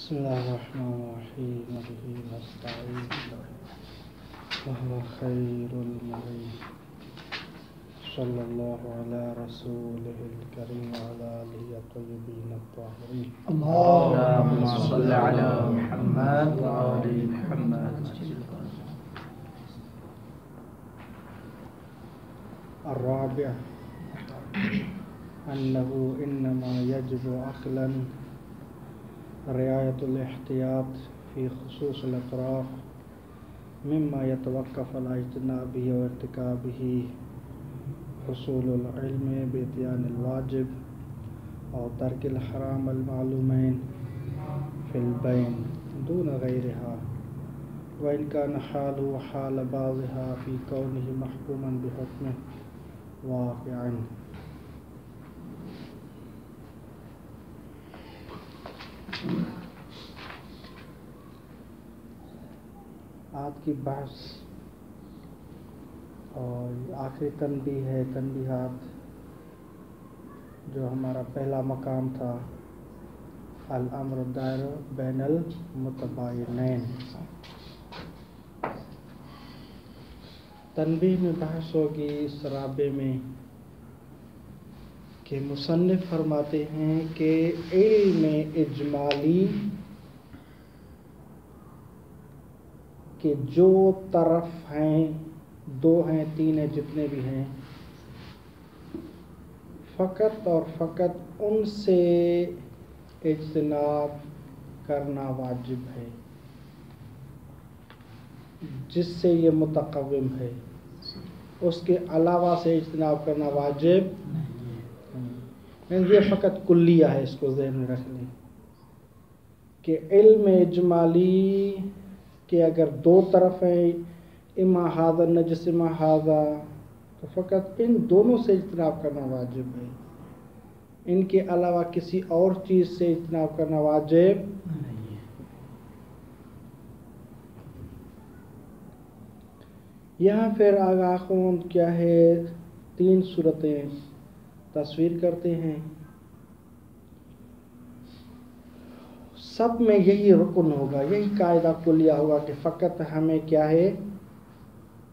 بسم الله الرحمن الرحيم وبه نستعين وهو خير المعين صلى الله على رسوله الكريم وعلى آله الطيبين الطاهرين اللهم صل على محمد وآل محمد. الرابع أنه إنما يجب عقلا رعاية الاحتياط في خصوص الأطراف مما يتوقف على اجتنابه وارتكابه حصول العلم بإتيان الواجب أو ترك الحرام المعلومين في البين دون غيرها وإن كان حاله حال بعضها في كونه محكوما بحكمه واقعا. آج کی بحث اور آخری تنبیہ ہے، تنبیہات جو ہمارا پہلا مقام تھا الامر دائر بین المتباینین. تنبیہ میں بحث ہوگی اس رابع میں کہ مصنف فرماتے ہیں کہ علم اجمالی کہ جو طرف ہیں، دو ہیں، تین ہیں، جتنے بھی ہیں، فقط اور فقط ان سے اجتناب کرنا واجب ہے جس سے یہ متقوم ہے، اس کے علاوہ سے اجتناب کرنا واجب نہیں. یہ فقط کلیہ ہے، اس کو ذہن میں رکھ لیں کہ علم اجمالی کہ اگر دو طرف ہیں، اما ھذا نجس اما ھذا، تو فقط ان دونوں سے اجتناب کرنا واجب ہے، ان کے علاوہ کسی اور چیز سے اجتناب کرنا واجب نہیں ہے. یہاں پھر آغا خون کیا ہے، تین صورتیں تصویر کرتے ہیں. سب میں یہی رکن ہوگا، یہی قاعدہ کلیہ ہوگا کہ فقط ہمیں کیا ہے،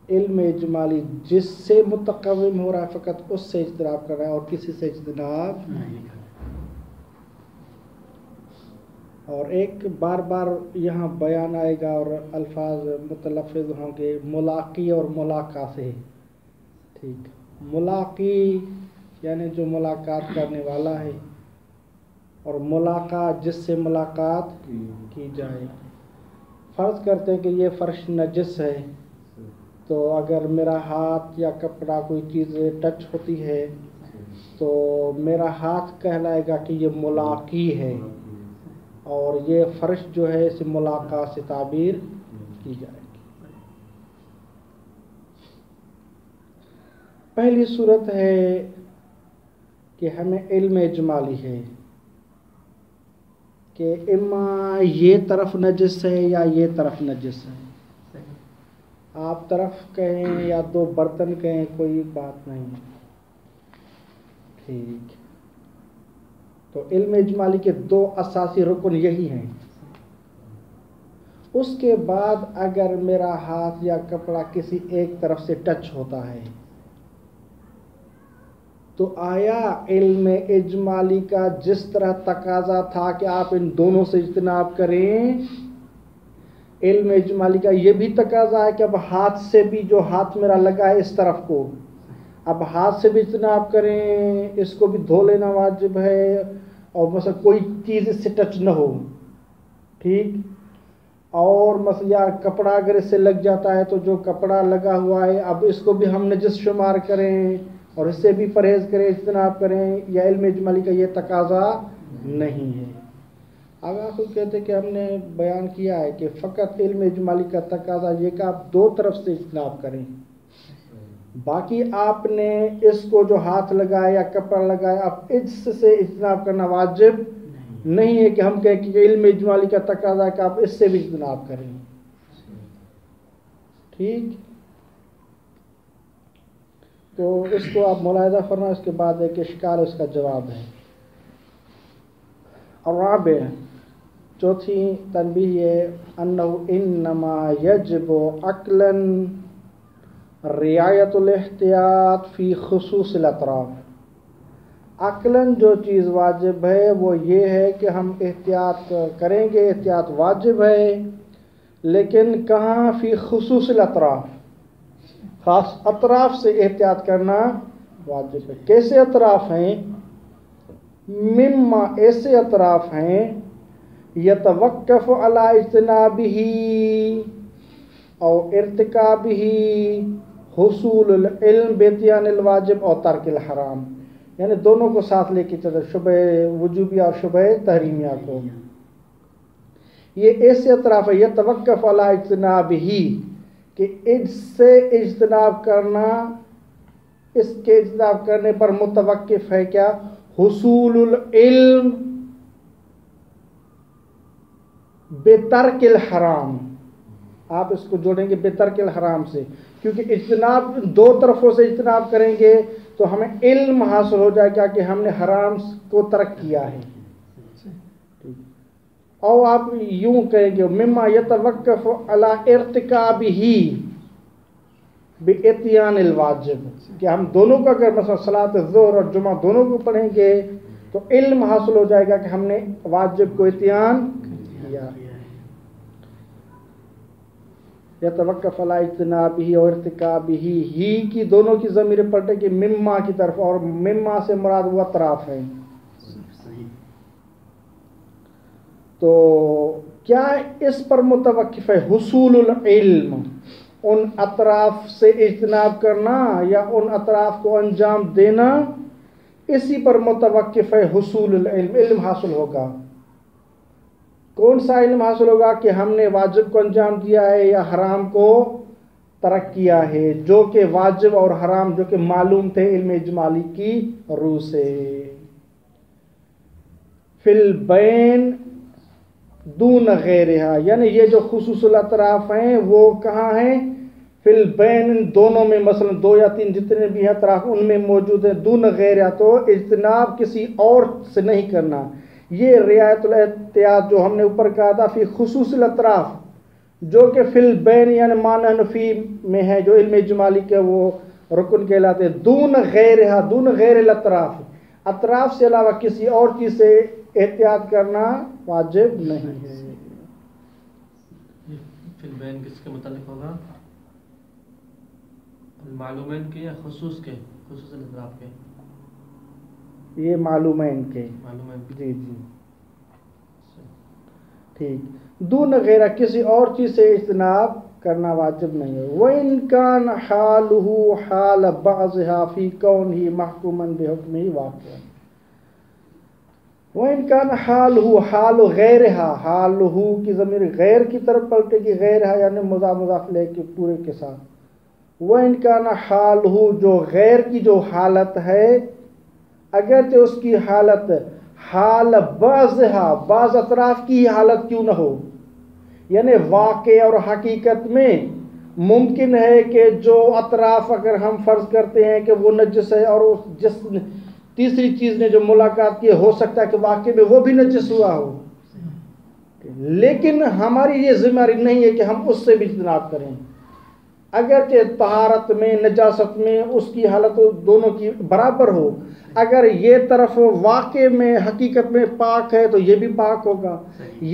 علم اجمالی جس سے متقوم ہو رہا ہے فقط اس سے اجتناب کرنا ہے اور کسی سے اجتناب نہیں کرنا. اور ایک بار بار یہاں بیان آئے گا اور الفاظ متلفظ ہوں گے ملاقی اور ملاقہ سے. ٹھیک، ملاقی یعنی جو ملاقات کرنے والا ہے، اور ملاقات جس سے ملاقات کی جائے. فرض کرتے ہیں کہ یہ فرش نجس ہے، تو اگر میرا ہاتھ یا کپڑا کوئی چیز ٹچ ہوتی ہے تو میرا ہاتھ کہلائے گا کہ یہ ملاقی ہے، اور یہ فرش جو ہے اسے ملاقات سے تعبیر کی جائے گی. پہلی صورت ہے کہ ہمیں علم اجمالی ہے کہ اما یہ طرف نجس ہے یا یہ طرف نجس ہے. آپ طرف کہیں یا دو برتن کہیں کوئی بات نہیں. ٹھیک، تو علم اجمالی کے دو اساسی رکن یہی ہیں. اس کے بعد اگر میرا ہاتھ یا کپڑا کسی ایک طرف سے ٹچ ہوتا ہے تو آیا علم اجمالی کا جس طرح تقاضا تھا کہ آپ ان دونوں سے اجتناب کریں، علم اجمالی کا یہ بھی تقاضا ہے کہ اب ہاتھ سے بھی، جو ہاتھ میرا لگا ہے اس طرف کو، اب ہاتھ سے بھی اجتناب کریں، اس کو بھی دھو لینا واجب ہے، اور مثلا کوئی چیز اس سے ٹچ نہ ہو. ٹھیک، اور مثلا یا کپڑا اگر اس سے لگ جاتا ہے تو جو کپڑا لگا ہوا ہے اب اس کو بھی ہم نجس شمار کریں اور اس سے بھی پرہیز کریں، اجتناب کریں. یا علم اجمالی کا یہ تقاضا نہیں ہے. آگاہ خود کہتے ہیں کہ ہم نے بیان کیا ہے کہ فقط علم اجمالی کا تقاضا یہ کہ آپ دو طرف سے اجتناب کریں، باقی آپ نے اس کو جو ہاتھ لگایا یا کپڑا لگایا اب اس سے اجتناب کرنا واجب نہیں ہے کہ ہم کہیں کہ علم اجمالی کا تقاضا ہے کہ آپ اس سے بھی اجتناب کریں. ٹھیک، تو اس کو آپ ملاحظہ فرمائیں. اس کے بعد ایک اشکال، اس کا جواب ہے. اور رابع، چوتھی تنبیہ ہے انہ انما یجب عقلاً رعایت الاحتیاط فی خصوص الاطراف، عقلاً جو چیز واجب ہے وہ یہ ہے کہ ہم احتیاط کریں گے، احتیاط واجب ہے، لیکن کہاں؟ فی خصوص الاطراف، خاص اطراف سے احتیاط کرنا واجب ہے۔ کیسے اطراف ہیں؟ مما ایسے اطراف ہیں یتوقف علی اجتنابہ او ارتکابہ حصول العلم بیتیان الواجب اور ترک الحرام، یعنی دونوں کو ساتھ لے کے چلے، شبہ وجوبیہ اور شبہ تحریمیہ کو۔ یہ ایسے اطراف ہے یتوقف علی اجتنابہ کہ اس سے اجتناب کرنا، اس کے اجتناب کرنے پر متوقف ہے کیا؟ حصول العلم بترک الحرام، آپ اس کو جوڑیں گے بترک الحرام سے، کیونکہ اجتناب دو طرفوں سے اجتناب کریں گے تو ہمیں علم حاصل ہو جائے گا کہ ہم نے حرام کو ترک کیا ہے۔ اور آپ یوں کہیں گے مما یتوقف علی ارتکابہ باتیان الواجب، کہ ہم دونوں کا اگر مثلا صلاۃ الظہر اور جمعہ دونوں کو پڑھیں گے تو علم حاصل ہو جائے گا کہ ہم نے واجب کو اتیان کیا۔ یتوقف علی اجتنابہ اور ارتکابہ، ہی کی دونوں کی ضمیر پلٹے گی مما کی طرف، اور مما سے مراد وہ اطراف ہے۔ تو کیا اس پر متوقف ہے حصول العلم، ان اطراف سے اجتناب کرنا یا ان اطراف کو انجام دینا، اسی پر متوقف ہے حصول العلم، علم حاصل ہوگا۔ کون سا علم حاصل ہوگا؟ کہ ہم نے واجب کو انجام دیا ہے یا حرام کو ترک کیا ہے، جو کہ واجب اور حرام جو کہ معلوم تھے علم اجمالی کی روح سے۔ فی البین دون غیرہا، یعنی یہ جو خصوص الاطراف ہیں وہ کہاں ہیں؟ فی البین، دونوں میں، مثلا دو یا تین جتنے بھی اطراف ان میں موجود ہیں، دون غیرہا تو اجتناب کسی اور سے نہیں کرنا۔ یہ رعایت الاحتیاط جو ہم نے اوپر کہا تھا فی خصوص الاطراف، جو کہ فی البین یعنی معنی نفی میں ہے، جو علم اجمالی کے وہ رکن کہلاتے ہیں۔ دون غیرہا، دون غیر الاطراف، اطراف سے علاوہ کسی اور چیز سے احتیاط کرنا واجب نہیں ہے۔ فی البین کس کے متعلق ہوگا؟ معلومین کے یا خصوص کے؟ خصوص الاطراف کے؟ یہ معلومین کے، معلومین کے، جی جی ٹھیک۔ دون غیرہ، کسی اور چیز سے اجتناب کرنا واجب نہیں ہے۔ وَإِن كَانَ حَالُهُ حَالَ بَعْضِهَا فِي كَوْنِهِ مَحْكُومًا بِحُكْمِهِ واقعًا۔ وَإِن كَانَ حَالُهُ، حال غیرها، حالُهُ کی ضمیر غیر کی طرف پلٹے گی، غیرها یعنی مضاف لے کے پورے کے ساتھ۔ وَإِن كَانَ حَالُهُ، جو غیر کی جو حالت ہے، اگرچہ اس کی حالت حال بعضها، بعض اطراف کی حالت کیوں نہ ہو، یعنی واقع اور حقیقت میں ممکن ہے کہ جو اطراف اگر ہم فرض کرتے ہیں کہ وہ نجس ہے، اور جس تیسری چیز نے جو ملاقات کی ہو سکتا ہے کہ واقع میں وہ بھی نجس ہوا ہو، لیکن ہماری یہ ذمہ داری نہیں ہے کہ ہم اس سے بھی اجتناب کریں۔ اگرچہ طہارت میں، نجاست میں اس کی حالت دونوں کی برابر ہو، اگر یہ طرف واقع میں حقیقت میں پاک ہے تو یہ بھی پاک ہوگا،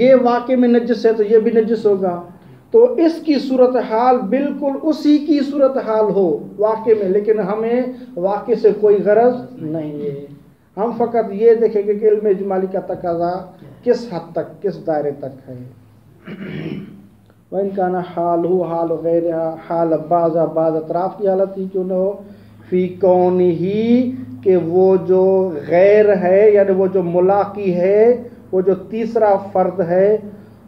یہ واقع میں نجس ہے تو یہ بھی نجس ہوگا، تو اس کی صورتحال بالکل اسی کی صورتحال ہو واقع میں، لیکن ہمیں واقع سے کوئی غرض نہیں ہے۔ ہم فقط یہ دیکھیں گے کہ علم اجمالی کا تقاضا کس حد تک، کس دائرے تک ہے۔ وَإِن كَانَ حَالُهُ حَالُ غَيْرِهَا، حال بعض اطراف کی حالت ہی کیوں نہ ہو، فی کونہ، کہ وہ جو غیر ہے یعنی وہ جو ملاقی ہے، وہ جو تیسرا فرد ہے،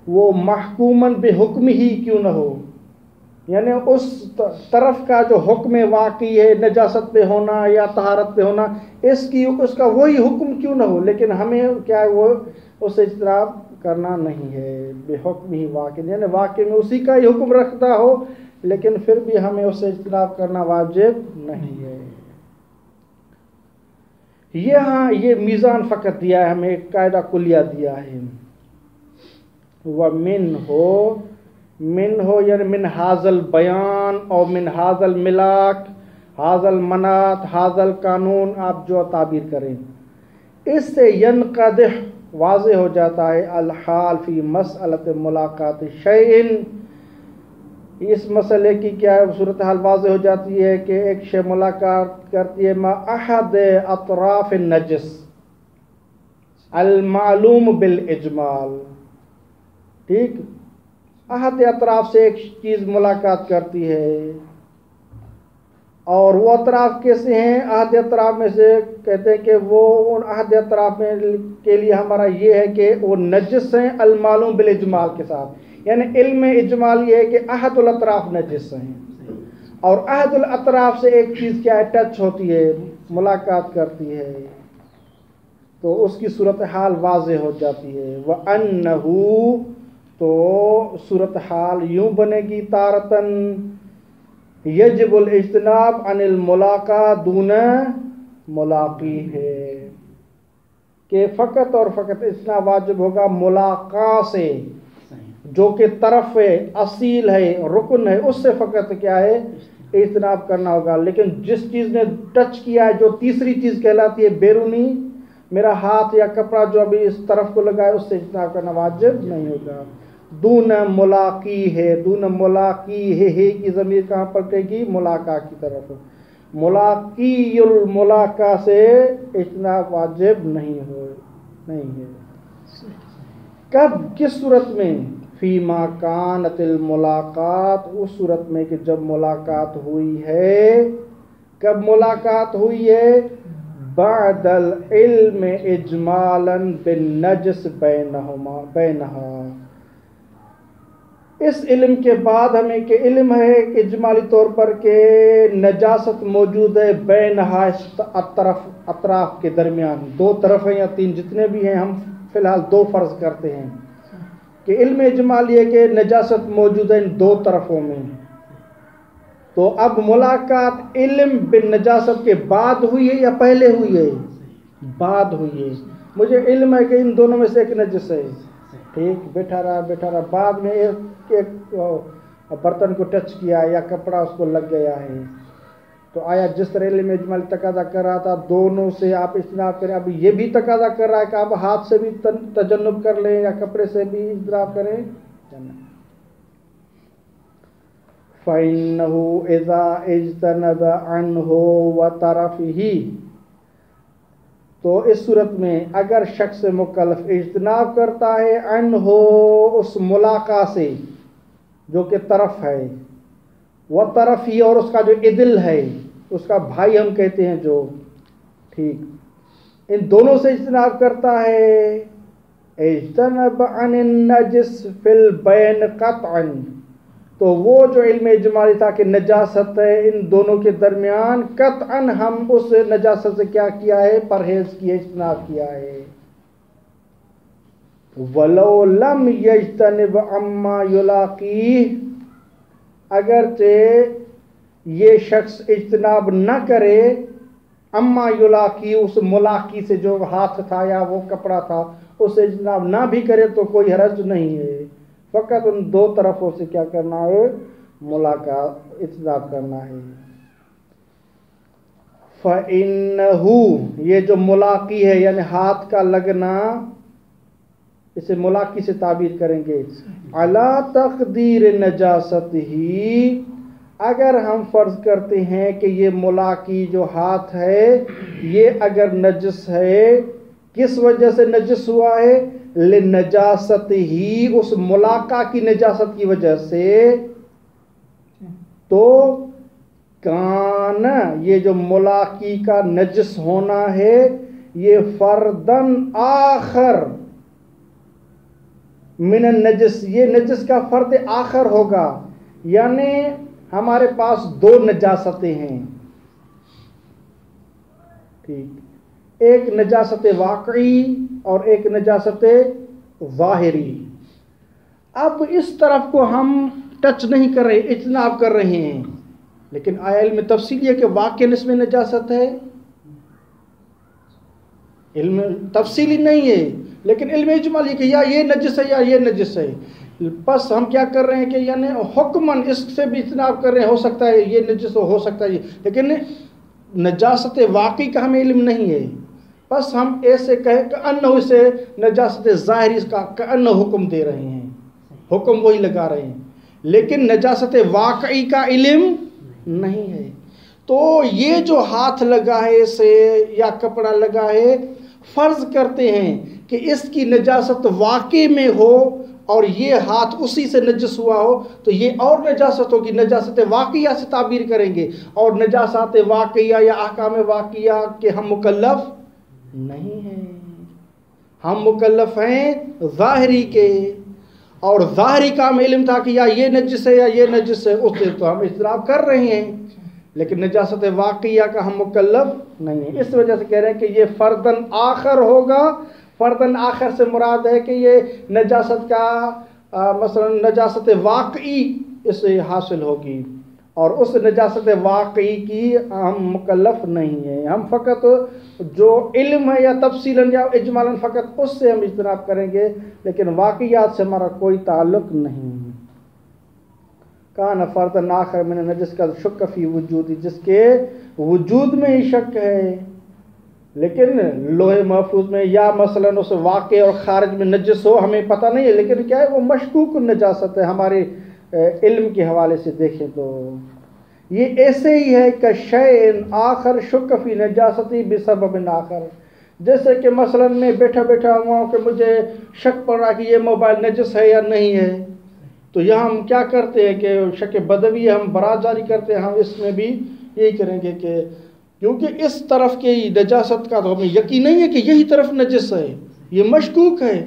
وہ محکوماً بحکم ہی کیوں نہ ہو، یعنی اس طرف کا جو حکم واقعی ہے، نجاست پہ ہونا یا طہارت پہ ہونا، اس کا وہی حکم کیوں نہ ہو، لیکن ہمیں کیا ہے وہ اس سے اجتناب کرنا نہیں ہے۔ بحکم ہی واقع، یعنی واقع میں اسی کا ہی حکم رکھتا ہو، لیکن پھر بھی ہمیں اس سے اجتناب کرنا واجب نہیں ہے۔ یہاں یہ میزان فقط دیا ہے، ہمیں ایک قاعدہ کلیہ دیا ہے۔ ومن ہو یعنی من حاضل بیان اور من حاضل ملاک حاضل منات حاضل قانون، آپ جو تعبیر کریں، اس سے ینقدح واضح ہو جاتا ہے الحال فی مسئلۃ ملاقات شیء، اس مسئلے کی کیا ہے صورتحال واضح ہو جاتی ہے کہ ایک شے ملاقات کرتی ہے مع احد اطراف النجس المعلوم بالاجمال، ٹھیک، احد اطراف سے ایک چیز ملاقات کرتی ہے، اور وہ اطراف کیسے ہیں؟ احد اطراف میں سے کہتے ہیں کہ وہ ان احد اطراف میں کے لیے ہمارا یہ ہے کہ وہ نجس ہیں المعلوم بالاجمال کے ساتھ، یعنی علم اجمال یہ ہے کہ احد الاطراف نجس ہیں، اور احد الاطراف سے ایک چیز کیا ہے ٹچ ہوتی ہے، ملاقات کرتی ہے، تو اس کی صورتحال واضح ہو جاتی ہے۔ وَأَنَّهُ، تو صورتحال یوں بنے گی تارتن یجب الاجتناب عن الملاقہ دون ملاقی ہے، کہ فقط اور فقط اجتناب واجب ہوگا ملاقہ سے، جو کہ طرف اصیل ہے رکن ہے، اس سے فقط کیا ہے اجتناب کرنا ہوگا، لیکن جس چیز نے ٹچ کیا ہے جو تیسری چیز کہلاتی ہے بیرونی، میرا ہاتھ یا کپڑا جو ابھی اس طرف کو لگا ہے، اس سے اجتناب کرنا واجب نہیں ہوگا۔ دون ملاقی ہے، دون ملاقی ہے کی ضمیر کہاں پلٹے گی؟ ملاقہ کی طرف، ملاقی الملاقہ سے اجتناب واجب نہیں ہے۔ کب؟ کس صورت میں؟ فیما کانت الملاقات، اس صورت میں کہ جب ملاقات ہوئی ہے۔ کب ملاقات ہوئی ہے؟ بعد العلم اجمالا بالنجس بینہا، اس علم کے بعد ہمیں کہ علم ہے کہ اجمالی طور پر کہ نجاست موجود ہے بینہا، اطراف کے درمیان، دو طرف ہیں یا تین جتنے بھی ہیں، ہم فی الحال دو فرض کرتے ہیں کہ علم اجمالی ہے کہ نجاست موجود ہے ان دو طرفوں میں، تو اب ملاقات علم بالنجاست کے بعد ہوئی ہے یا پہلے ہوئی ہے؟ بعد ہوئی ہے۔ مجھے علم ہے کہ ان دونوں میں سے ایک نجس ہے، ٹھیک، بیٹھا رہا، بعد میں ایک برتن کو ٹچ کیا یا کپڑا اس کو لگ گیا ہے، تو آیا جس طرح علم اجمالی تقاضا کر رہا تھا دونوں سے آپ اجتناب کریں، اب یہ بھی تقاضا کر رہا ہے کہ آپ ہاتھ سے بھی تجنب کر لیں یا کپڑے سے بھی اجتناب کریں۔ فَإِنَّهُ إِذَا اجْتَنَبَ عَنْهُ وَطَرَفِهِ، تو اس صورت میں اگر شخص مکلف اجتناب کرتا ہے عنہ، اس ملاقہ سے جو کہ طرف ہے، وہ طرف ہی، اور اس کا جو عدل ہے، اس کا بھائی ہم کہتے ہیں جو، ٹھیک، ان دونوں سے اجتناب کرتا ہے، اجتنب عن النجس فی البین قطعا، تو وہ جو علم اجمالی تھا کہ نجاست ہے ان دونوں کے درمیان، قطعا ہم اس نجاست سے کیا کیا ہے؟ پرہیز کیا، اجتناب کیا ہے۔ وَلَوْ لَمْ يَجْتَنِبْ عَمَّا يُلَاقِيهِ، اگرچہ یہ شخص اجتناب نہ کرے اما یلاقی، اس ملاقی سے جو ہاتھ تھا یا وہ کپڑا تھا، اس سے اجتناب نہ بھی کرے تو کوئی حرج نہیں ہے، فقط ان دو طرفوں سے کیا کرنا ہے؟ ملاقات، اجتناب کرنا ہے۔ فَإِنَّهُ، یہ جو ملاقی ہے یعنی ہاتھ کا لگنا، اسے ملاقی سے تعبیر کریں گے عَلَى تَقْدِيرِ نَجَاسَتِهِ، اگر ہم فرض کرتے ہیں کہ یہ ملاقی جو ہاتھ ہے یہ اگر نجس ہے، کس وجہ سے نجس ہوا ہے؟ لِنَجَاسَتِهِ، اس ملاقہ کی نجاست کی وجہ سے، تو کان، یہ جو ملاقی کا نجس ہونا ہے یہ فردن آخر من النجس، یہ نجس کا فرد آخر ہوگا، یعنی ہمارے پاس دو نجاستیں ہیں، ٹھیک، ایک نجاست واقعی اور ایک نجاست ظاہری۔ اب اس طرف کو ہم ٹچ نہیں کر رہے، اجتناب کر رہے ہیں، لیکن آیا علم تفصیل ہے کہ واقعی اس میں نجاست ہے؟ علم تفصیلی نہیں ہے لیکن علم اجمالی کہ یا یہ نجس ہے یا یہ نجس ہے. بس ہم کیا کر رہے ہیں کہ یعنی حکماً اس سے بھی اجتناب کر رہے ہیں, ہو سکتا ہے یہ نجس ہو سکتا ہے لیکن نجاست واقعی کا ہمیں علم نہیں ہے. بس ہم ایسے کہیں کہ انہو اسے نجاست ظاہری کا انہو حکم دے رہے ہیں, حکم وہی لگا رہے ہیں لیکن نجاست واقعی کا علم نہیں ہے. تو یہ جو ہاتھ لگا ہے اسے یا کپڑا لگا ہے, فرض کرتے ہیں کہ اس کی نجاست واقع میں ہو اور یہ ہاتھ اسی سے نجس ہوا ہو تو یہ اور نجاست ہوگی, نجاست واقعہ سے تعبیر کریں گے. اور نجاست واقعہ یا احکام واقعہ کے ہم مکلف نہیں ہیں, ہم مکلف ہیں ظاہری کے. اور ظاہری کا ہم علم تھا کہ یا یہ نجس ہے یا یہ نجس ہے, اس سے تو ہم اجتناب کر رہے ہیں لیکن نجاست واقعہ کا ہم مکلف نہیں ہیں. اس وجہ سے کہہ رہے ہیں کہ یہ فردن آخر ہوگا. فردن آخر سے مراد ہے کہ یہ نجاست کا مثلا نجاست واقعی اس سے حاصل ہوگی اور اس نجاست واقعی کی ہم مکلف نہیں ہیں. ہم فقط جو علم ہے یا تفصیلاً یا اجمالاً فقط اس سے ہم اجتناب کریں گے لیکن واقعات سے ہمارا کوئی تعلق نہیں. کان فردن آخر من نجس کا شک فی وجودی, جس کے وجود میں ہی شک ہے لیکن لوح محفوظ میں یا مثلاً اس واقع اور خارج میں نجس ہو ہمیں پتہ نہیں ہے لیکن کیا ہے وہ مشکوک نجاست ہے. ہمارے علم کے حوالے سے دیکھیں تو یہ ایسے ہی ہے کہ شیء آخر شک فی نجاستی بسبب آخر. جیسے کہ مثلاً میں بیٹھا ہوا ہوں کہ مجھے شک پڑ رہا کہ یہ موبائل نجس ہے یا نہیں ہے, تو یہاں ہم کیا کرتے ہیں کہ شک بدوی ہم برات جاری کرتے ہیں. ہم اس میں بھی یہی کریں گے کہ کیونکہ اس طرف کی نجاست کا تو ہمیں یقین نہیں ہے کہ یہی طرف نجس ہے, یہ مشکوک ہے,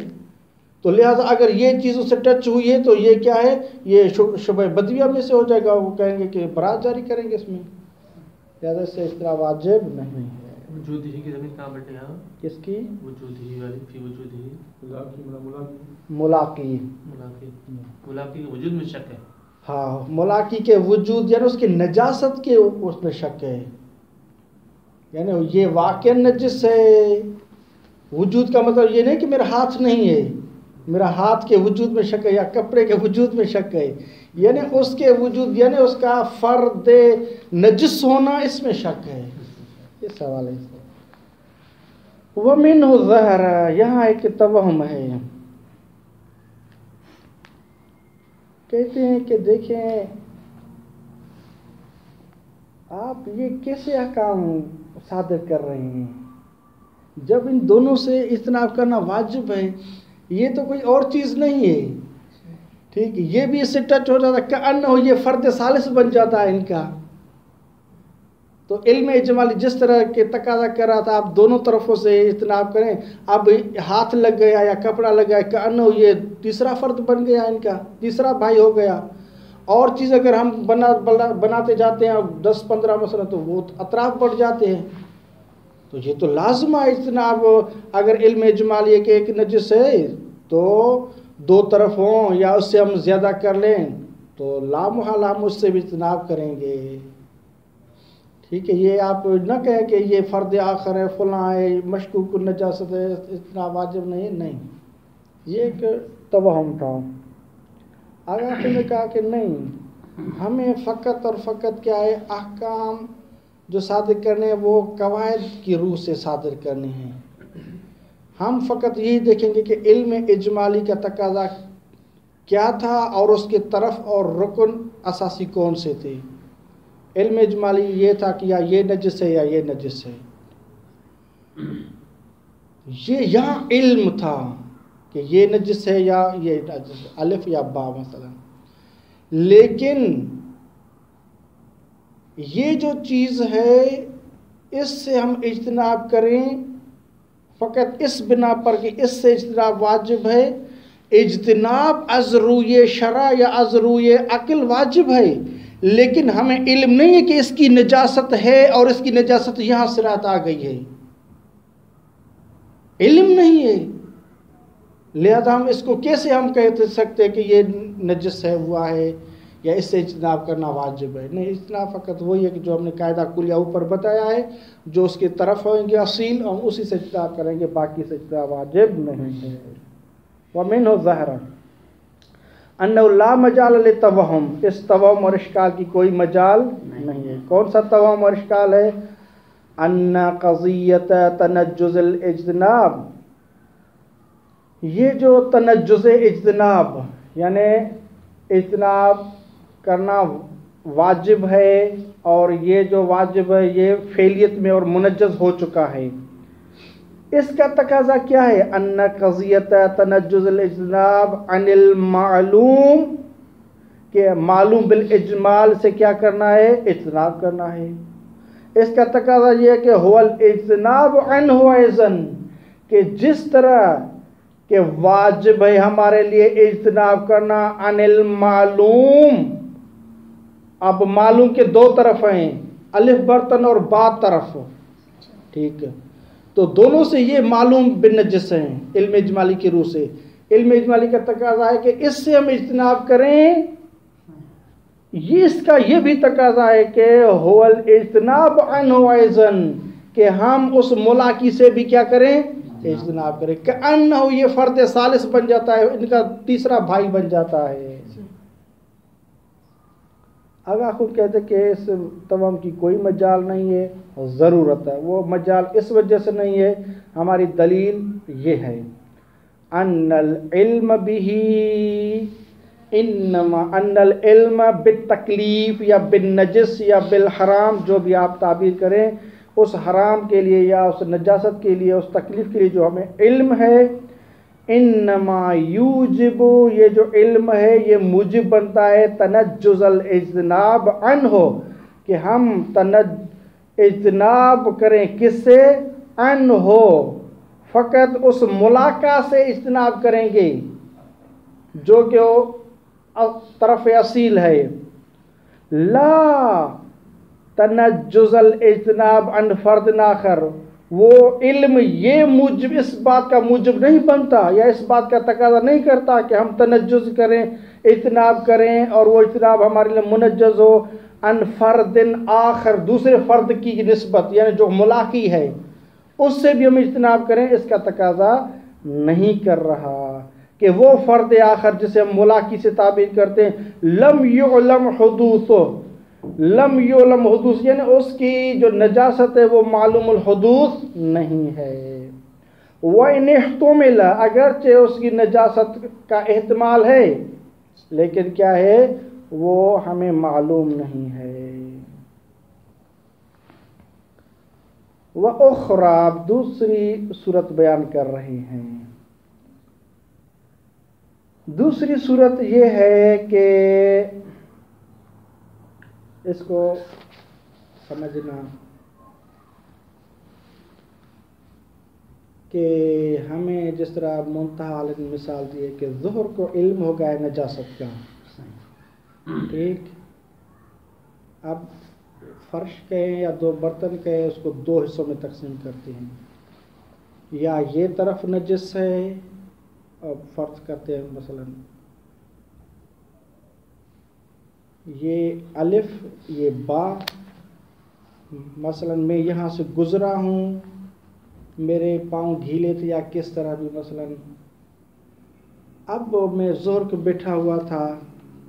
تو لہٰذا اگر یہ چیز اس سے ٹچ ہوئی ہے تو یہ کیا ہے, یہ شبہ بدویہ میں سے ہو جائے گا. وہ کہیں گے کہ برات جاری کریں گے اس میں, لہٰذا اس سے اس طرح واجب نہیں ہے. وجود ہی کی زمین کہاں بیٹھے ہیں, کس کی وجود ہی والی فی وجود ہی ملاقی کے وجود میں شک ہے. ہاں ملاقی کے وجود یعنی اس کی نجاست کے اس میں شک ہے, یعنی یہ واقع نجس ہے. وجود کا مطلب یہ نہیں کہ میرا ہاتھ نہیں ہے, میرا ہاتھ کے وجود میں شک ہے یا کپڑے کے وجود میں شک ہے, یعنی اس کے وجود یعنی اس کا فرد نجس ہونا اس میں شک ہے. یہ سوال ہے. وَمِنْهُ ظَهَرَ, یہاں ایک توہم ہے. کہتے ہیں کہ دیکھیں آپ یہ کیسے احکام صادر کر رہے ہیں جب ان دونوں سے اجتناب کرنا واجب ہے. یہ تو کوئی اور چیز نہیں ہے, ٹھیک, یہ بھی اس سے ٹچ ہو جاتا ہے کہ انہو یہ فرد ثالث بن جاتا ہے ان کا. تو علم اجمالی جس طرح کے تقاضا کر رہا تھا آپ دونوں طرفوں سے اجتناب کریں. اب ہاتھ لگ گیا یا کپڑا لگ گیا کہ انہو یہ تیسرا فرد بن گیا ان کا, تیسرا بھائی ہو گیا. اور چیز اگر ہم بناتے جاتے ہیں 10-15 مثلا تو وہ اطراف بڑھ جاتے ہیں. تو یہ تو لازمہ اجتناب. اگر علم اجمالی ہے کہ ایک نجس ہے تو دو طرف ہوں یا اس سے ہم زیادہ کر لیں تو لامحال ہم اس سے بھی اجتناب کریں گے. ٹھیک ہے, یہ آپ نہ کہیں کہ یہ فرد آخر ہے فلاں ہے مشکوک نجاست ہے اتنا واجب نہیں, یہ ایک توہم تھا. آگے آپ نے کہا کہ نہیں, ہمیں فقط اور فقط کیا ہے احکام جو صادر کرنے ہیں وہ قواعد کی روح سے صادر کرنے ہیں. ہم فقط یہی دیکھیں گے کہ علم اجمالی کا تقاضا کیا تھا اور اس کے طرف اور رکن اساسی کون سے تھے. علم اجمالی یہ تھا کہ یا یہ نجس ہے یا یہ نجس ہے, یہ یہاں علم تھا کہ یہ نجس ہے یا یہ نجس ہے, الف یا با مثلا. لیکن یہ جو چیز ہے اس سے ہم اجتناب کریں فقط اس بنا پر کہ اس سے اجتناب واجب ہے. اجتناب از روی شرع یا از روی عقل واجب ہے, لیکن ہمیں علم نہیں ہے کہ اس کی نجاست ہے اور اس کی نجاست یہاں صراط آ گئی ہے, علم نہیں ہے. لہذا ہم اس کو کیسے ہم کہہ سکتے کہ یہ نجس ہے ہوا ہے یا اس سے اجتناب کرنا واجب ہے. نہیں، اجتناب فقط وہی ہے کہ جو ہم نے قاعدہ کلیہ اوپر بتایا ہے، جو اس کی طرف ہوئیں گے اصیل، ہم اسی سے اجتناب کریں گے، باقی سے اجتناب واجب نہیں ہے. وَمِنْهُ ظَاهِرًا أَنَّهُ لَا مَجَالَ لِلتَّوَہُّمِ، اس توہم اور اشکال کی کوئی مجال نہیں ہے. کون سا توہم اور اشکال ہے؟ أَنَّ قَضِيَّةَ تَنَجُّزِ الْاجْتِنَاب، یہ جو تنجز اجتناب یعنی اجتناب کرنا واجب ہے، اور یہ جو واجب ہے یہ فعلیت میں اور منجز ہو چکا ہے. اس کا تقاضا کیا ہے؟ ان قضیت تنجز الاجتناب عن المعلوم، کہ معلوم بالاجمال سے کیا کرنا ہے؟ اجتناب کرنا ہے. اس کا تقاضا یہ ہے کہ هو الاجتناب عنہ اذن، کہ جس طرح کہ واجب ہے ہمارے لیے اجتناب کرنا عن المعلوم. اب معلوم کے دو طرف ہیں، الف برتن اور با طرف، ٹھیک ہے، تو دونوں سے یہ معلوم بالنجس ہیں علم اجمالی کی روح سے. علم اجمالی کا تقاضا ہے کہ اس سے ہم اجتناب کریں. یہ اس کا یہ بھی تقاضا ہے کہ هو الاجتناب عنہ ایضا، کہ ہم اس ملاقی سے بھی کیا کریں؟ اجتناب کریں. کہ انہ یہ فرد ثالث بن جاتا ہے، ان کا تیسرا بھائی بن جاتا ہے. اگر خود کہتے کہ اس توہم کی کوئی مجال نہیں ہے، ضرورت ہے. وہ مجال اس وجہ سے نہیں ہے، ہماری دلیل یہ ہے ان العلم به، انما ان العلم بالتکلیف یا بالنجس یا بالحرام، جو بھی آپ تعبیر کریں، اس حرام کے لیے یا اس نجاست کے لیے، اس تکلیف کے لیے جو ہمیں علم ہے، انما یوجب، یہ جو علم ہے یہ موجب بنتا ہے تنجز الاجتناب عنہ، کہ ہم اجتناب کریں کس سے؟ عنہ، فقط اس ملاقات سے اجتناب کریں گے جو کہ طرف اصیل ہے. لا تنجز الاجتناب عن فرد آخر، وہ علم یہ موجب، اس بات کا موجب نہیں بنتا یا اس بات کا تقاضا نہیں کرتا کہ ہم تنجز کریں، اجتناب کریں، اور وہ اجتناب ہمارے لیے منجز ہو عن فرد آخر، دوسرے فرد کی نسبت، یعنی جو ملاقی ہے اس سے بھی ہم اجتناب کریں. اس کا تقاضا نہیں کر رہا کہ وہ فرد آخر جسے ہم ملاقی سے تعبیر کرتے ہیں، لم یعلم حدوثو، لم یعلم حدوث یعنی اس کی جو نجاست ہے وہ معلوم الحدوث نہیں ہے. وَإِنِ احْتُمِلَ، اگرچہ اس کی نجاست کا احتمال ہے، لیکن کیا ہے؟ وہ ہمیں معلوم نہیں ہے. وَأُخْرَى، دوسری صورت بیان کر رہے ہیں. دوسری صورت یہ ہے کہ اس کو سمجھنا کہ ہمیں جس طرح منتہا مثال دی ہے کہ ظہر کو علم ہو گیا ہے نجاست کا، ٹھیک، اب فرش کہیں یا دو برتن کہیں، اس کو دو حصوں میں تقسیم کرتے ہیں، یا یہ طرف نجس ہے، اور فرض کرتے ہیں مثلا یہ الف یہ با، مثلا میں یہاں سے گزرا ہوں، میرے پاؤں گھیلے تھے یا کس طرح بھی، مثلا اب میں ظہر کو بیٹھا ہوا تھا،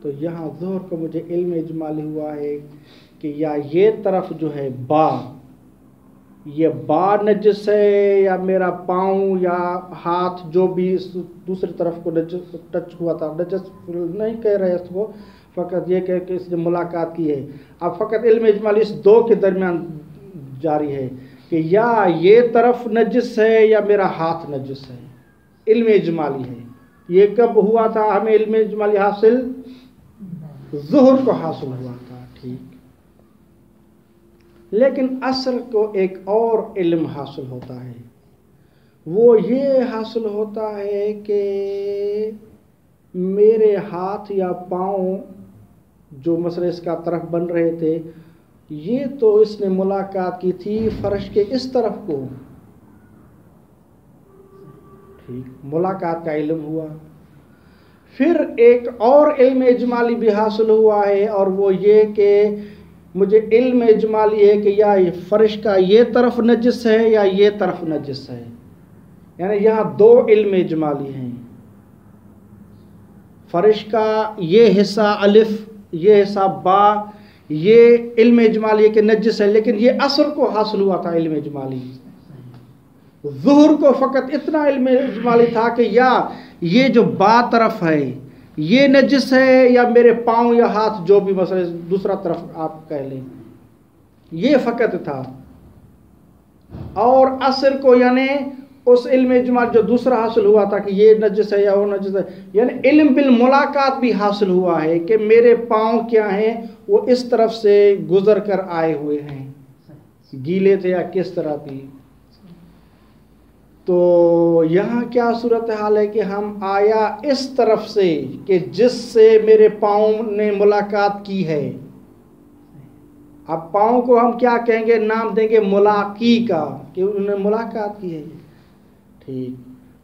تو یہاں ظہر کو مجھے علم اجمالی ہوا ہے کہ یا یہ طرف جو ہے با، یہ با نجس ہے، یا میرا پاؤں یا ہاتھ جو بھی اس دوسری طرف کو نجس ٹچ ہوا تھا، نجس نہیں کہہ رہے اس کو، فقط یہ کہ اس نے ملاقات کی ہے. اب فقط علم اجمالی اس دو کے درمیان جاری ہے کہ یا یہ طرف نجس ہے یا میرا ہاتھ نجس ہے. علم اجمالی ہے. یہ کب ہوا تھا ہمیں علم اجمالی حاصل؟ ظہر کو حاصل ہوا تھا، ٹھیک. لیکن اصل کو ایک اور علم حاصل ہوتا ہے، وہ یہ حاصل ہوتا ہے کہ میرے ہاتھ یا پاؤں جو مثلا اس کا طرف بن رہے تھے، یہ تو اس نے ملاقات کی تھی فرش کے اس طرف کو، ٹھیک، ملاقات کا علم ہوا. پھر ایک اور علم اجمالی بھی حاصل ہوا ہے، اور وہ یہ کہ مجھے علم اجمالی ہے کہ یا فرش کا یہ طرف نجس ہے یا یہ طرف نجس ہے، یعنی یہاں دو علم اجمالی ہیں، فرش کا یہ حصہ الف، یہ حصہ با، یہ علم اجمالی ہے کہ نجس ہے، لیکن یہ عصر کو حاصل ہوا تھا علم اجمالی۔ ظہر کو فقط اتنا علم اجمالی تھا کہ یا یہ جو با طرف ہے یہ نجس ہے، یا میرے پاؤں یا ہاتھ جو بھی مثلا دوسرا طرف آپ کہہ لیں، یہ فقط تھا۔ اور عصر کو یعنی اس علم اجمال جو دوسرا حاصل ہوا تھا کہ یہ نجس ہے یا وہ نجس ہے، یعنی علم بالملاقات بھی حاصل ہوا ہے کہ میرے پاؤں کیا ہیں، وہ اس طرف سے گزر کر آئے ہوئے ہیں، گیلے تھے یا کس طرح بھی۔ تو یہاں کیا صورتحال ہے کہ ہم آیا اس طرف سے کہ جس سے میرے پاؤں نے ملاقات کی ہے، اب پاؤں کو ہم کیا کہیں گے، نام دیں گے ملاقی کا، کہ انہوں نے ملاقات کی ہے۔ ٹھیک،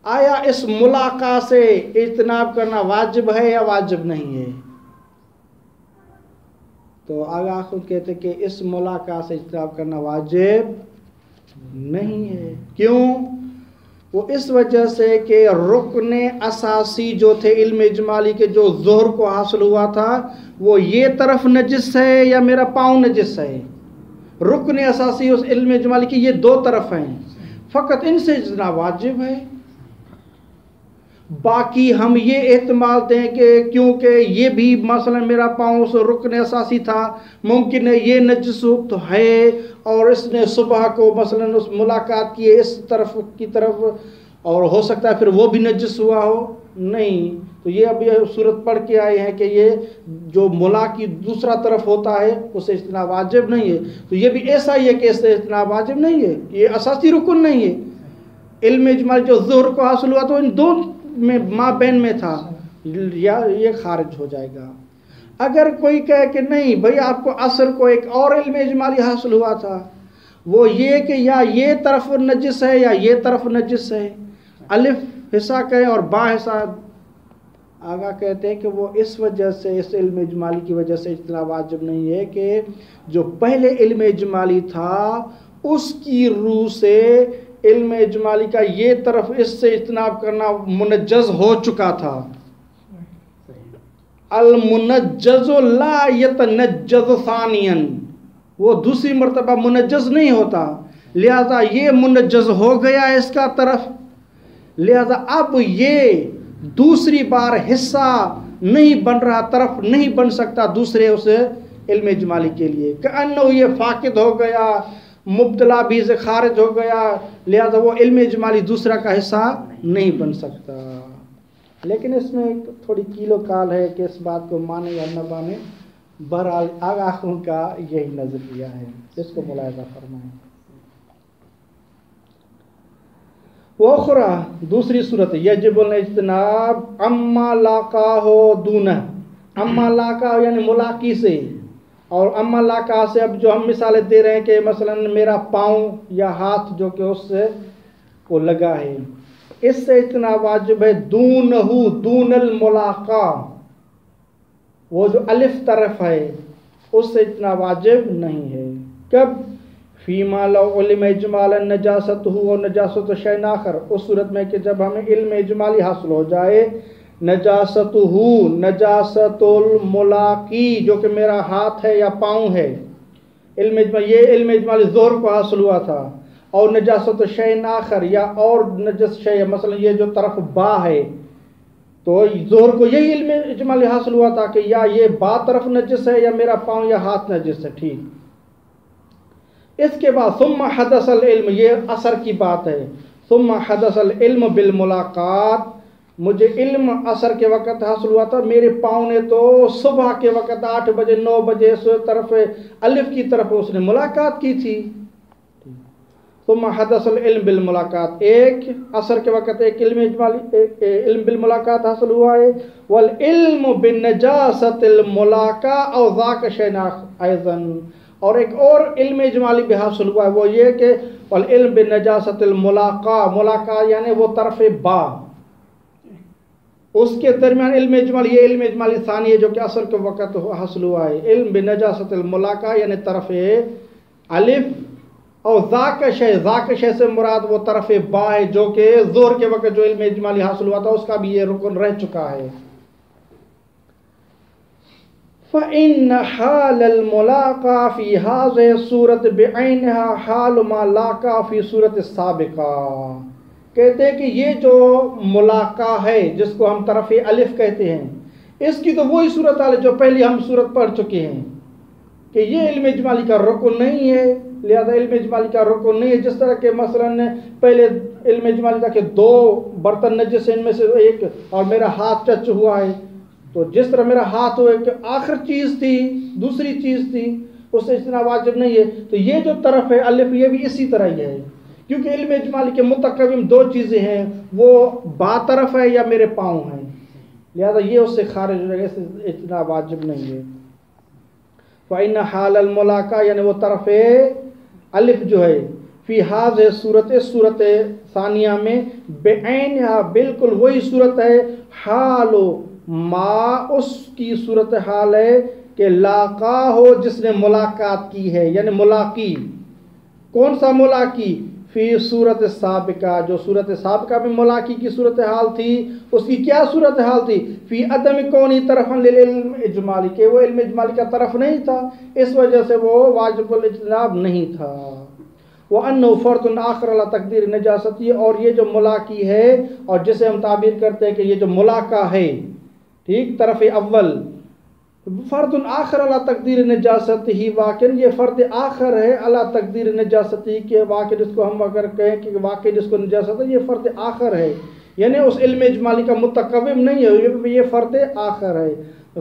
آیا اس ملاقات سے اجتناب کرنا واجب ہے یا واجب نہیں ہے؟ تو آگاہ خود کہتے کہ اس ملاقات سے اجتناب کرنا واجب نہیں ہے۔ کیوں؟ وہ اس وجہ سے کہ رکن اساسی جو تھے علم اجمالی کے، جو ظہر کو حاصل ہوا تھا، وہ یہ طرف نجس ہے یا میرا پاؤں نجس ہے۔ رکن اساسی اس علم اجمالی کی یہ دو طرف ہیں، فقط ان سے اجتناب واجب ہے۔ باقی ہم یہ احتمال دیں کہ کیونکہ یہ بھی مثلا میرا پاؤں سے رکن اساسی تھا، ممکن ہے یہ نجس تو ہے، اور اس نے صبح کو مثلا اس ملاقات کی ہے اس طرف کی طرف، اور ہو سکتا ہے پھر وہ بھی نجس ہوا ہو، نہیں۔ تو یہ اب یہ صورت پڑھ کے آئے ہیں کہ یہ جو ملاقی دوسرا طرف ہوتا ہے اس سے اجتناب واجب نہیں ہے۔ تو یہ بھی ایسا ہی ہے کہ اس سے اجتناب واجب نہیں ہے، یہ اساسی رکن نہیں ہے۔ علم اجمال جو ظہر کو حاصل ہوا تو ان دو میں ماں بین میں تھا، یا یہ خارج ہو جائے گا۔ اگر کوئی کہے کہ نہیں بھئی آپ کو عصر کو ایک اور علم اجمالی حاصل ہوا تھا، وہ یہ کہ یا یہ طرف نجس ہے یا یہ طرف نجس ہے، الف حصہ کہے اور با حصہ، آگاہ کہتے ہیں کہ وہ اس وجہ سے، اس علم اجمالی کی وجہ سے اجتناب واجب نہیں ہے کہ جو پہلے علم اجمالی تھا اس کی روح سے علم اجمالی کا یہ طرف اس سے اجتناب کرنا منجز ہو چکا تھا۔ المنجز لا یتنجز ثانیا، وہ دوسری مرتبہ منجز نہیں ہوتا، لہذا یہ منجز ہو گیا اس کا طرف، لہذا اب یہ دوسری بار حصہ نہیں بن رہا، طرف نہیں بن سکتا دوسرے اس علم اجمالی کے لیے، کہ یہ فاقد ہو گیا، مبتلا بھی سے خارج ہو گیا، لہذا وہ علم اجمالی دوسرا کا حصہ نہیں بن سکتا۔ لیکن اس میں ایک تھوڑی کیلو کال ہے کہ اس بات کو مانے یا نہ مانے، بہرحال آگاہوں کا یہی نظریہ ہے، اس کو ملاحظہ فرمائیں۔ وَأُخْرَى، دوسری صورت یجب الاجتناب اما لاقاہ دونہ، اما لاقاہ یعنی ملاقی سے، اور اما لاقاہ سے اب جو ہم مثالیں دے رہے ہیں کہ مثلا میرا پاؤں یا ہاتھ جو کہ اس سے وہ لگا ہے، اس سے اجتناب واجب ہے۔ دونہ دون الملاقہ، وہ جو الف طرف ہے اس سے اجتناب واجب نہیں ہے۔ کب؟ فیما لو علم اجمالا نجاست ہو اور نجاست شیء آخر، اس صورت میں کہ جب ہمیں علم اجمالی حاصل ہو جائے، نجاست ہو نجاست الملاقی جو کہ میرا ہاتھ ہے یا پاؤں ہے، علم اجمالی، یہ علم اجمالی ظہر کو حاصل ہوا تھا، اور نجاست شیء آخر یا اور نجس شیء، مثلا یہ جو طرف با ہے، تو ظہر کو یہی علم اجمالی حاصل ہوا تھا کہ یا یہ با طرف نجس ہے یا میرا پاؤں یا ہاتھ نجس ہے۔ ٹھیک، اس کے بعد ثم حدث العلم، یہ اثر کی بات ہے، ثم حدث العلم بالملاقات، مجھے علم اثر کے وقت حاصل ہوا تھا، میرے پاؤں نے تو صبح کے وقت 8 بجے 9 بجے اس طرف الف کی طرف اس نے ملاقات کی تھی۔ ثم حدث العلم بالملاقات، ایک اثر کے وقت ایک علم اجمالی، ایک علم بالملاقات حاصل ہوا ہے، والعلم بالنجاست الملاقہ او ذاک شیء ایضا، اور ایک اور علم اجمالی بھی حاصل ہوا ہے، وہ یہ کہ والعلم بالنجاست الملاقہ، ملاقہ یعنی وہ طرف با، اس کے درمیان علم اجمالی، یہ علم اجمالی ثانی ہے جو کہ اصل کے وقت حاصل ہوا ہے، علم بنجاست الملاقہ یعنی طرف الف، اور ذاک شے سے مراد وہ طرف با ہے جو کہ ظہر کے وقت جو علم اجمالی حاصل ہوا تھا اس کا بھی یہ رکن رہ چکا ہے۔ فَإِنَّ حَالَ الْمُلَاقَى فِي هَذِهِ الصُّورَةِ بِعَيْنِهَا حَالُ مَا لَاقَى فِي صُورَةِ السَّابِقَةِ، کہتے ہیں کہ یہ جو ملاقہ ہے جس کو ہم طرف الف کہتے ہیں، اس کی تو وہی صورت ہے جو پہلی ہم صورت پڑھ چکے ہیں کہ یہ علم اجمالی کا رکن نہیں ہے، لہذا علم اجمالی کا رکن نہیں ہے۔ جس طرح کہ مثلا پہلے علم اجمالی تھا کہ دو برتن نجس ہیں، ان میں سے ایک اور میرا ہاتھ ٹچ ہوا ہے، تو جس طرح میرا ہاتھ ہوا کہ آخر چیز تھی، دوسری چیز تھی، اس سے اجتناب واجب نہیں ہے، تو یہ جو طرف ہے الف یہ بھی اسی طرح ہی ہے، کیونکہ علم اجمالی کے متقوم دو چیزیں ہیں، وہ با طرف ہے یا میرے پاؤں ہیں، لہذا یہ اس سے خارج ہو جائے گا، اس سے اجتناب واجب نہیں ہے۔ فَإِنَّ حَالَ الْمُلَاقَى یعنی وہ طرف الف جو ہے فی ہاذ صورت ثانیہ میں بعینھا بالکل وہی صورت ہے، حال ما اس کی صورت حال ہے کہ لاقا ہو جس نے ملاقات کی ہے، یعنی ملاقی، کون سا ملاقی؟ فی صورت سابقہ، جو صورت سابقہ میں ملاقی کی صورت حال تھی، اس کی کیا صورت حال تھی؟ فی عدم کونی طرفا للعلم اجمالی، کہ وہ علم اجمالی کا طرف نہیں تھا، اس وجہ سے وہ واجب الاجتناب نہیں تھا۔ وَأَنَّهُ فَرْضٌ آخر علی تقدیر نجاستی، اور یہ جو ملاقی ہے اور جسے ہم تعبیر کرتے ہیں کہ یہ جو ملاقہ ہے، ٹھیک، طرف اول، فرد آخر علی تقدیر نجاستی ہی، واقع یہ فرد آخر ہے علی تقدیر نجاستی کے واقع، جس کو ہم اگر کہیں کہ واقع جس کو نجاست ہے، یہ فرد آخر ہے، یعنی اس علم اجمالی کا متقوم نہیں ہے، یہ فرد آخر ہے،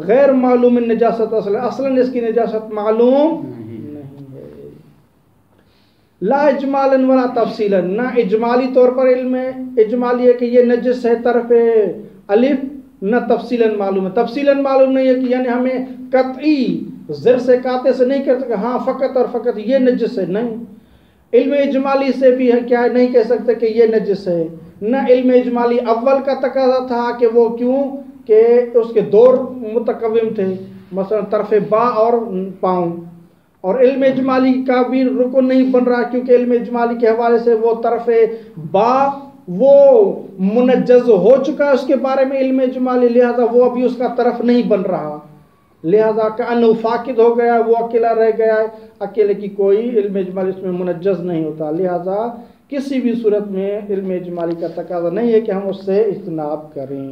غیر معلوم نجاست اصلا اس کی نجاست معلوم نہیں ہے، لا اجمالا ولا تفصیلا، نہ اجمالی طور پر علم اجمالی ہے کہ یہ نجس ہے طرف الف، نہ تفصیلاً معلوم ہے، تفصیلاً معلوم نہیں ہے کہ یعنی ہمیں قطعی زر سے قاطع سے نہیں کہہ سکتے ہاں فقط اور فقط یہ نجس ہے، نہیں، علم اجمالی سے بھی ہے کیا نہیں کہہ سکتے کہ یہ نجس ہے، نہ علم اجمالی اول کا تقاضا تھا کہ وہ کیوں کہ اس کے دور متقوم تھے، مثلا طرف با اور پاؤں، اور علم اجمالی کا بھی رکن نہیں بن رہا کیونکہ علم اجمالی کے حوالے سے وہ طرف با وہ منجز ہو چکا ہے اس کے بارے میں علم اجمالی، لہذا وہ ابھی اس کا طرف نہیں بن رہا، لہذا کأنہ فاقد ہو گیا، وہ اکیلا رہ گیا ہے، اکیلے کی کوئی علم اجمالی اس میں منجز نہیں ہوتا، لہذا کسی بھی صورت میں علم اجمالی کا تقاضا نہیں ہے کہ ہم اس سے اجتناب کریں۔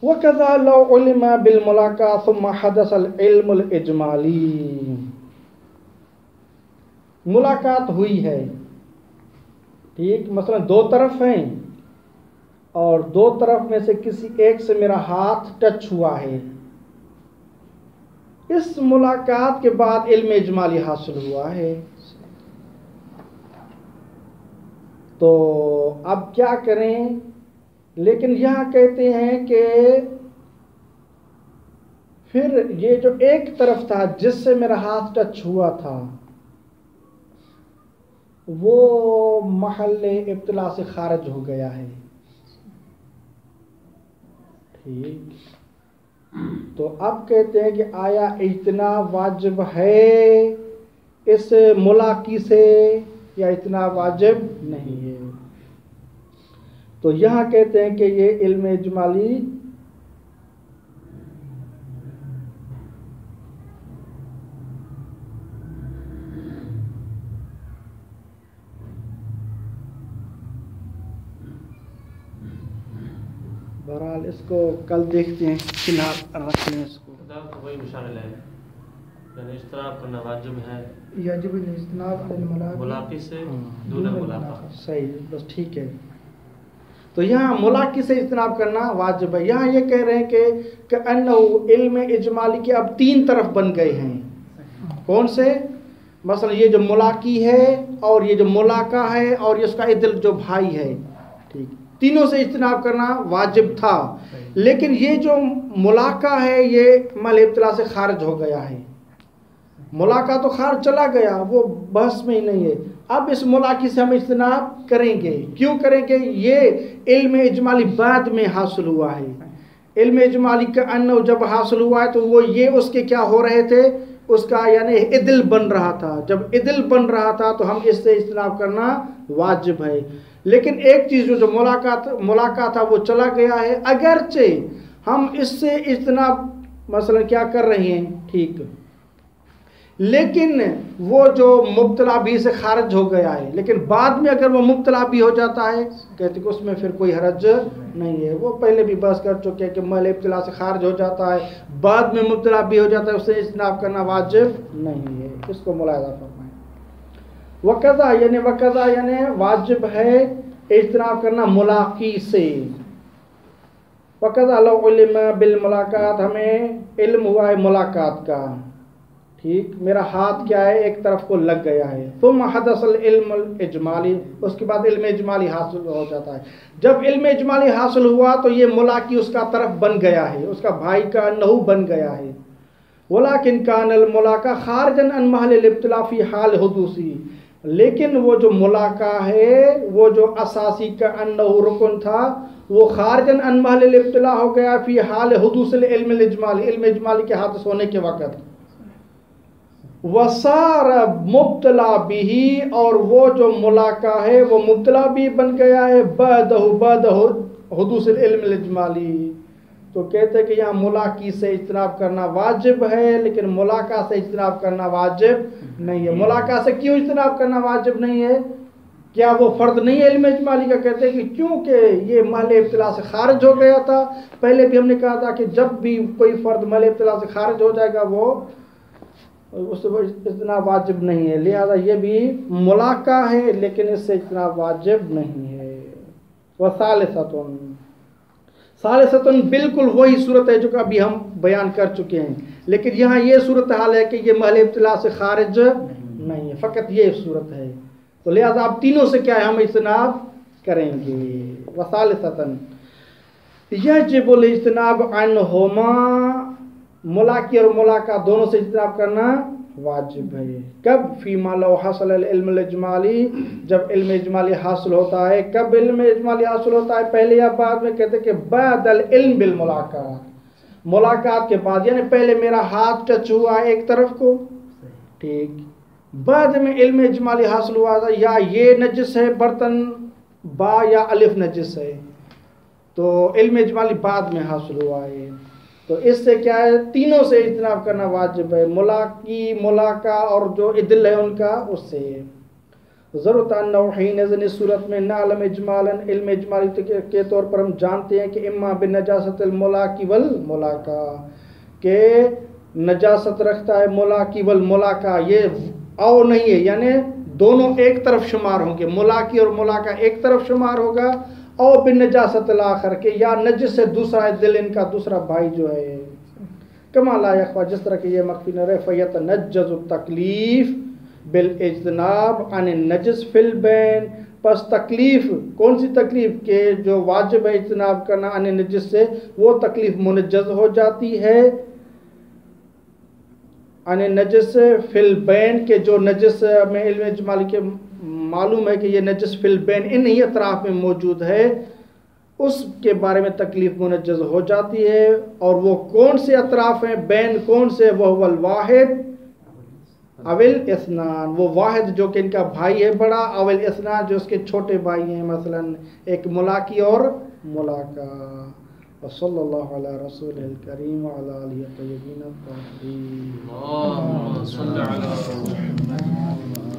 وَكَذَا لَوْ عُلِمَ بِالْمُلَاقَاةِ ثُمَّ حَدَثَ الْعِلْمُ الْإِجْمَالِي، ملاقات ہوئی ہے، ٹھیک، مثلا دو طرف ہیں اور دو طرف میں سے کسی ایک سے میرا ہاتھ ٹچ ہوا ہے، اس ملاقات کے بعد علم اجمالی حاصل ہوا ہے، تو اب کیا کریں؟ لیکن یہاں کہتے ہیں کہ پھر یہ جو ایک طرف تھا جس سے میرا ہاتھ ٹچ ہوا تھا وہ محل ابتلا سے خارج ہو گیا ہے، ٹھیک، تو اب کہتے ہیں کہ آیا اجتناب واجب ہے اس ملاقی سے یا اجتناب واجب نہیں ہے؟ تو یہاں کہتے ہیں کہ یہ علم اجمالی بہرحال اس کو کل دیکھتے ہیں، فی الحال رکھ لیں اس کو، وہی مشامل ہے، یعنی اجتناب کرنا واجب ہے، یجب الاجتناب عن ملاقی سے دون ملاقہ، صحیح، بس ٹھیک ہے، تو یہاں ملاقی سے اجتناب کرنا واجب ہے۔ یہاں یہ کہہ رہے ہیں کہ انہ علم اجمالی کے اب تین طرف بن گئے ہیں، کون سے؟ مثلا یہ جو ملاقی ہے اور یہ جو ملاقہ ہے اور اس کا عدل جو بھائی ہے، ٹھیک، تینوں سے اجتناب کرنا واجب تھا، لیکن یہ جو ملاقہ ہے یہ مل ابتلا سے خارج ہو گیا ہے، ملاقہ تو خارج چلا گیا، وہ بحث میں ہی نہیں ہے، اب اس ملاقی سے ہم اجتناب کریں گے. کیوں کریں گے؟ یہ علم اجمالی بعد میں حاصل ہوا ہے. علم اجمالی کا انو جب حاصل ہوا ہے تو وہ یہ اس کے کیا ہو رہے تھے، اس کا یعنی عدل بن رہا تھا. جب عدل بن رہا تھا تو ہم اس سے اجتناب کرنا واجب ہے. لیکن ایک چیز جو ملاقات تھا وہ چلا گیا ہے. اگرچہ ہم اس سے اجتناب مثلا کیا کر رہے ہیں، ٹھیک، لیکن وہ جو مبتلا بھی سے خارج ہو گیا ہے، لیکن بعد میں اگر وہ مبتلا بھی ہو جاتا ہے کہتے کہ اس میں پھر کوئی حرج نہیں ہے. وہ پہلے بھی بحث کر چکے ہیں کہ محل ابتلا سے خارج ہو جاتا ہے، بعد میں مبتلا بھی ہو جاتا ہے، اس سے اجتناب کرنا واجب نہیں ہے. اس کو ملاحظہ فرمائیں. وقضا یعنی واجب ہے اجتناب کرنا ملاقی سے. وقضا لو علم بالملاقات، ہمیں علم ہوا ہے ملاقات کا، ٹھیک، میرا ہاتھ کیا ہے ایک طرف کو لگ گیا ہے. ثم حدث العلم الاجمالی، اس کے بعد علم اجمالی حاصل ہو جاتا ہے. جب علم اجمالی حاصل ہوا تو یہ ملاقی اس کا طرف بن گیا ہے، اس کا بھائی کا نحو بن گیا ہے. ولکن کان الملاقہ خارجا عن محل الابتلاء فی حال حدوثی، لیکن وہ جو ملاقہ ہے، وہ جو اساسی کا انہو رکن تھا، وہ خارجا عن محل الابتلاء ہو گیا فی حال حدوث العلم الاجمالی، علم اجمالی کے حادث ہونے کے وقت. وصار مبتلا بھی، اور وہ جو ملاقہ ہے وہ مبتلا بھی بن گیا ہے بعد حدوث العلم الاجمالی. تو کہتے ہیں کہ یہاں ملاقی سے اجتناب کرنا واجب ہے، لیکن ملاقہ سے اجتناب کرنا واجب نہیں ہے. ملاقہ سے کیوں اجتناب کرنا واجب نہیں ہے؟ کیا وہ فرد نہیں ہے علم اجمالی کا؟ کہتے ہیں کہ کیونکہ یہ محل ابتلا سے خارج ہو گیا تھا. پہلے بھی ہم نے کہا تھا کہ جب بھی کوئی فرد محل ابتلا سے خارج ہو جائے گا وہ اس سے اجتناب واجب نہیں ہے. لہذا یہ بھی ملاقہ ہے لیکن اس سے اجتناب واجب نہیں ہے. ثالثۃ بالکل وہی صورت ہے جو کہ ابھی ہم بیان کر چکے ہیں، لیکن یہاں یہ صورتحال ہے کہ یہ محل ابتلا سے خارج نہیں ہے، فقط یہ صورت ہے. تو لہذا آپ تینوں سے کیا ہے ہم اجتناب کریں گے. وثالثۃ یجب الاجتناب عنہما، ملاقی اور ملاقہ دونوں سے اجتناب کرنا واجب ہے. کب؟ فیما لو حصل العلم الاجمالی، جب علم اجمالی حاصل ہوتا ہے. کب علم اجمالی حاصل ہوتا ہے؟ پہلے یا بعد میں؟ کہتے کہ بعد العلم بالملاقات، ملاقات کے بعد. یعنی پہلے میرا ہاتھ ٹچ ہوا ہے ایک طرف کو، ٹھیک، بعد میں علم اجمالی حاصل ہوا تھا یا یہ نجس ہے برتن، با یا الف نجس ہے، تو علم اجمالی بعد میں حاصل ہوا ہے. تو اس سے کیا ہے، تینوں سے اجتناب کرنا واجب ہے، ملاقی، ملاقہ اور جو عدل ہے ان کا، اس سے. ضرورت انحین اس صورت میں نعلم اجمالا، علم اجمالی کے طور پر ہم جانتے ہیں کہ اما بنجاست الملاقی والملاقہ، کہ نجاست رکھتا ہے ملاقی والملاقہ، یہ او نہیں ہے، یعنی دونوں ایک طرف شمار ہوں گے، ملاقی اور ملاقہ ایک طرف شمار ہوگا. او بالنجاست الاخر، کہ یا نجس سے دوسرا دل ان کا دوسرا بھائی جو ہے. کما لا یخفی، جس طرح کہ یہ مخفی نہ رہے. فیتنجز التکلیف بالاجتناب عن النجس فی البین، پس تکلیف، کون سی تکلیف؟ کہ جو واجب ہے اجتناب کرنا عن النجس سے، وہ تکلیف منجز ہو جاتی ہے عن النجس فی البین، کہ جو نجس میں علم اجمالی کے معلوم ہے کہ یہ نجس فی البین ان ہی اطراف میں موجود ہے، اس کے بارے میں تکلیف منجز ہو جاتی ہے. اور وہ کون سے اطراف ہیں؟ بین کون سے؟ وہ الواحد اول اثنان، وہ واحد جو کہ ان کا بھائی ہے بڑا، اول اثنان جو اس کے چھوٹے بھائی ہیں، مثلا ایک ملاقی اور ملاقہ. وصلی اللہ علی رسول الکریم وعلی آلہ الطیبین الطاہرین. اللهم صل على محمد.